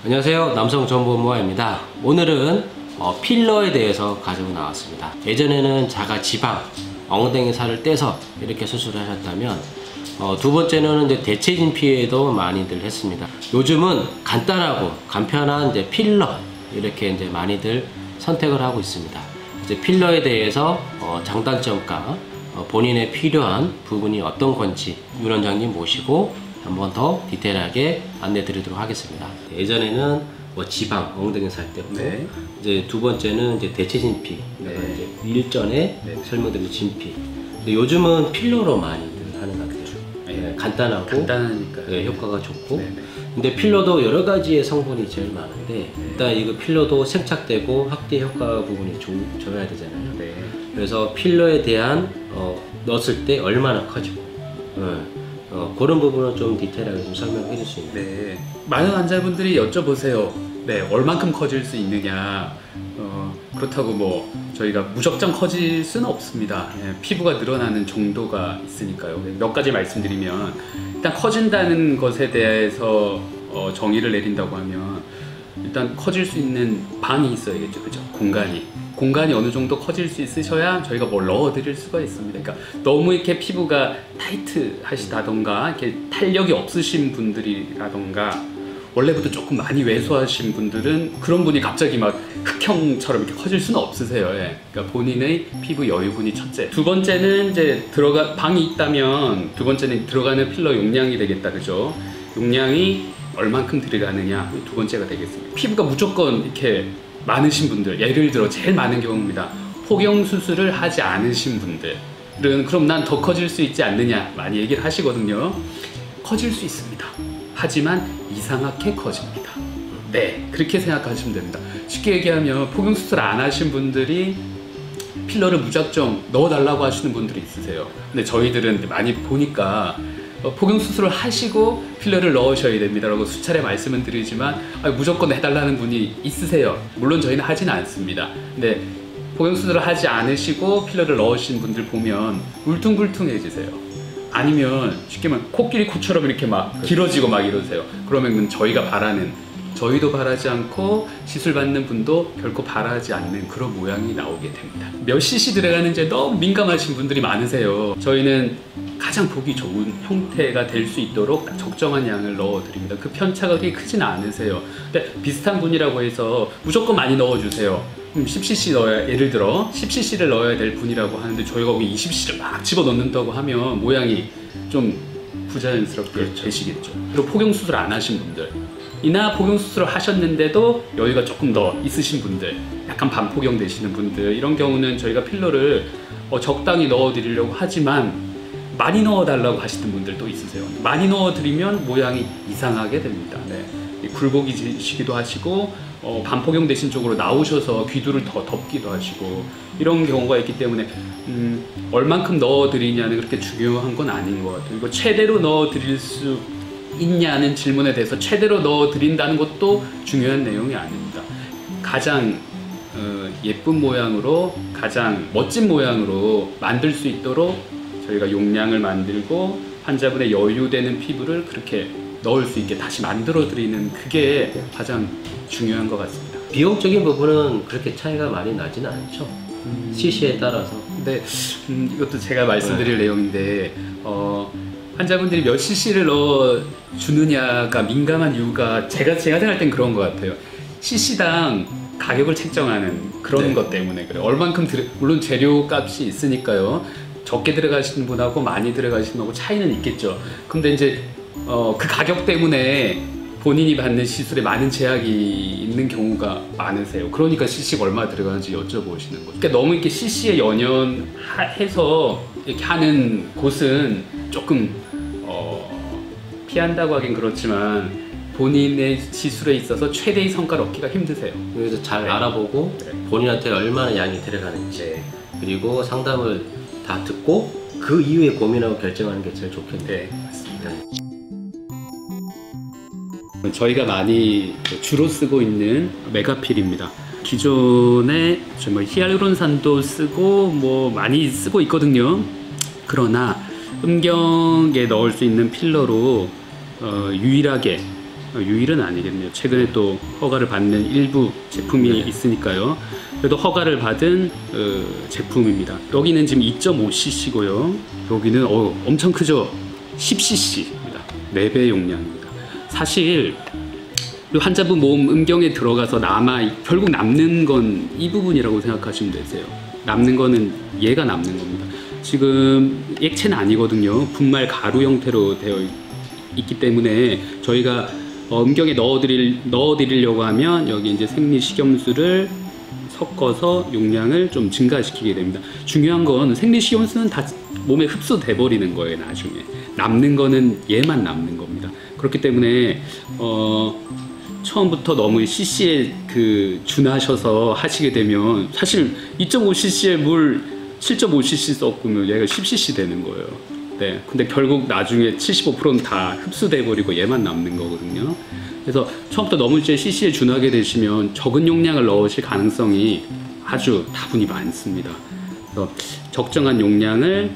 안녕하세요, 남성정보모아입니다. 오늘은 필러에 대해서 가지고 나왔습니다. 예전에는 자가 지방, 엉덩이 살을 떼서 이렇게 수술을 하셨다면 두 번째는 이제 대체진 피해도 많이들 했습니다. 요즘은 간단하고 간편한 이제 필러 이렇게 이제 많이들 선택을 하고 있습니다. 이제 필러에 대해서 장단점과 본인의 필요한 부분이 어떤 건지 윤 원장님 모시고 한번 더 디테일하게 안내 드리도록 하겠습니다. 예전에는 지방, 엉덩이 살 때고, 네. 이제 두 번째는 이제 대체진 피, 네. 이제 일전에 네. 설명드린 진피. 근데 요즘은 필러로 많이들 하는 것 같아요. 네, 간단하니까 네, 효과가 좋고. 네. 근데 필러도 여러 가지의 성분이 제일 많은데 네. 일단 이거 필러도 생착되고 확대 효과 부분이 줘야 되잖아요. 네. 그래서 필러에 대한 넣었을 때 얼마나 커지고. 그런 부분은 좀 디테일하게 좀 설명해 줄 수 있나요? 네. 많은 환자분들이 여쭤보세요. 네, 얼만큼 커질 수 있느냐. 그렇다고 뭐 저희가 무작정 커질 수는 없습니다. 네, 피부가 늘어나는 정도가 있으니까요. 몇 가지 말씀드리면 일단 커진다는 것에 대해서 정의를 내린다고 하면 일단 커질 수 있는 방이 있어야겠죠, 그죠? 공간이 어느 정도 커질 수 있으셔야 저희가 뭘 넣어 드릴 수가 있습니다. 그러니까 너무 이렇게 피부가 타이트 하시다던가 이렇게 탄력이 없으신 분들이라던가 원래부터 조금 많이 왜소하신 분들은 그런 분이 갑자기 막 흑형처럼 이렇게 커질 수는 없으세요. 예. 그러니까 본인의 피부 여유분이 첫째. 두 번째는 이제 방이 있다면 두 번째는 들어가는 필러 용량이 되겠다, 그죠? 용량이 얼만큼 들어가느냐 두 번째가 되겠습니다. 피부가 무조건 이렇게 많으신 분들, 예를 들어 제일 많은 경우입니다. 포경 수술을 하지 않으신 분들은 그럼 난 더 커질 수 있지 않느냐 많이 얘기를 하시거든요. 커질 수 있습니다. 하지만 이상하게 커집니다. 네, 그렇게 생각하시면 됩니다. 쉽게 얘기하면 포경 수술 안 하신 분들이 필러를 무작정 넣어달라고 하시는 분들이 있으세요. 근데 저희들은 많이 보니까 포경 수술을 하시고 필러를 넣으셔야 됩니다 라고 수차례 말씀은 드리지만 무조건 해달라는 분이 있으세요. 물론 저희는 하지는 않습니다. 근데 포경 수술을 하지 않으시고 필러를 넣으신 분들 보면 울퉁불퉁해지세요. 아니면 쉽게 말하면 코끼리 코처럼 이렇게 막 길어지고 막 이러세요. 그러면 저희도 바라지 않고 시술 받는 분도 결코 바라지 않는 그런 모양이 나오게 됩니다. 몇 cc 들어가는지에 너무 민감하신 분들이 많으세요. 저희는 가장 보기 좋은 형태가 될 수 있도록 적정한 양을 넣어 드립니다. 그 편차가 그렇게 크진 않으세요. 근데 비슷한 분이라고 해서 무조건 많이 넣어주세요. 10cc 넣어야, 예를 들어 10cc를 넣어야 될 분이라고 하는데 저희가 거기 20cc를 막 집어넣는다고 하면 모양이 좀 부자연스럽게 그렇죠. 되시겠죠. 그리고 포경 수술 안 하신 분들 이나 포경 수술을 하셨는데도 여유가 조금 더 있으신 분들, 약간 반포경 되시는 분들, 이런 경우는 저희가 필러를 적당히 넣어 드리려고 하지만 많이 넣어 달라고 하시는 분들도 있으세요. 많이 넣어 드리면 모양이 이상하게 됩니다. 네. 굴곡이시기도 하시고 반포경 되신 쪽으로 나오셔서 귀두를 더 덮기도 하시고 이런 경우가 있기 때문에 얼만큼 넣어 드리냐는 그렇게 중요한 건 아닌 것 같아요. 이거 최대로 넣어 드릴 수 있냐는 질문에 대해서 최대로 넣어 드린다는 것도 중요한 내용이 아닙니다. 가장 예쁜 모양으로, 가장 멋진 모양으로 만들 수 있도록 저희가 용량을 만들고 환자분의 여유되는 피부를 그렇게 넣을 수 있게 다시 만들어 드리는 그게 가장 중요한 것 같습니다. 비용적인 부분은 그렇게 차이가 많이 나지는 않죠. cc에 따라서. 근데 이것도 제가 말씀드릴 내용인데 환자분들이 몇 cc를 넣어주느냐가 민감한 이유가 제가 생각할 땐 그런 것 같아요. cc당 가격을 책정하는 그런 것 때문에 그래요. 얼만큼 물론 재료 값이 있으니까요. 적게 들어가시는 분하고 많이 들어가시는 분하고 차이는 있겠죠. 근데 이제 그 가격 때문에 본인이 받는 시술에 많은 제약이 있는 경우가 많으세요. 그러니까 cc가 얼마 들어가는지 여쭤보시는 거죠. 그러니까 너무 이렇게 cc에 연연해서 이렇게 하는 곳은 조금 피한다고 하긴 그렇지만 본인의 시술에 있어서 최대의 성과를 얻기가 힘드세요. 그래서 잘 알아보고 본인한테 얼마나 양이 들어가는지 그리고 상담을 다 듣고 그 이후에 고민하고 결정하는 게 제일 좋겠네요. 네, 맞습니다. 저희가 많이 주로 쓰고 있는 메가필입니다. 기존에 히알루론산도 쓰고 많이 쓰고 있거든요. 그러나 음경에 넣을 수 있는 필러로 유일하게 유일은 아니겠네요. 최근에 또 허가를 받는 일부 제품이 네. 있으니까요. 그래도 허가를 받은 제품입니다. 여기는 지금 2.5cc고요. 여기는 엄청 크죠. 10cc입니다. 4배 용량입니다. 사실 환자분 몸 음경에 들어가서 결국 남는 건 이 부분이라고 생각하시면 되세요. 남는 거는 얘가 남는 겁니다. 지금 액체는 아니거든요. 분말 가루 형태로 되어 있기 때문에 저희가 음경에 넣어드리려고 하면 여기 이제 생리식염수를 섞어서 용량을 좀 증가시키게 됩니다. 중요한 건 생리식염수는 다 몸에 흡수돼 버리는 거예요. 나중에 남는 거는 얘만 남는 겁니다. 그렇기 때문에 처음부터 너무 cc에 준하셔서 하시게 되면 사실 2.5cc의 물 7.5cc 섞으면 얘가 10cc 되는 거예요. 네, 근데 결국 나중에 75%는 다 흡수돼 버리고 얘만 남는 거거든요. 그래서 처음부터 너무 이제 cc에 준하게 되시면 적은 용량을 넣으실 가능성이 아주 다분히 많습니다. 그래서 적정한 용량을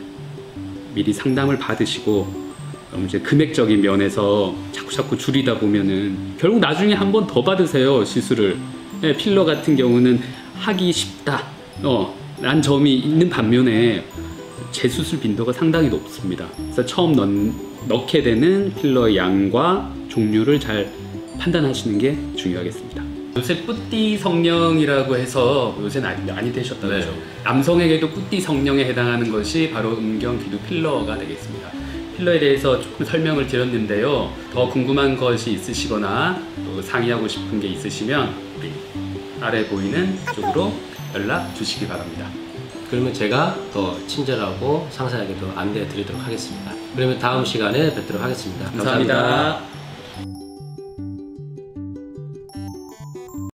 미리 상담을 받으시고 너무 이제 금액적인 면에서 자꾸 줄이다 보면은 결국 나중에 한 번 더 받으세요, 시술을. 네, 필러 같은 경우는 하기 쉽다 란 점이 있는 반면에 재수술 빈도가 상당히 높습니다. 그래서 처음 넣게 되는 필러의 양과 종류를 잘 판단하시는 게 중요하겠습니다. 요새 뿌띠 성령이라고 해서 요새 많이 되셨다고 네. 그죠? 남성에게도 뿌띠 성령에 해당하는 것이 바로 음경 기두 필러가 되겠습니다. 필러에 대해서 조금 설명을 드렸는데요. 더 궁금한 것이 있으시거나 또 상의하고 싶은 게 있으시면 아래 보이는 쪽으로 연락 주시기 바랍니다. 그러면 제가 더 친절하고 상세하게 또 안내해 드리도록 하겠습니다. 그러면 다음 시간에 뵙도록 하겠습니다. 감사합니다.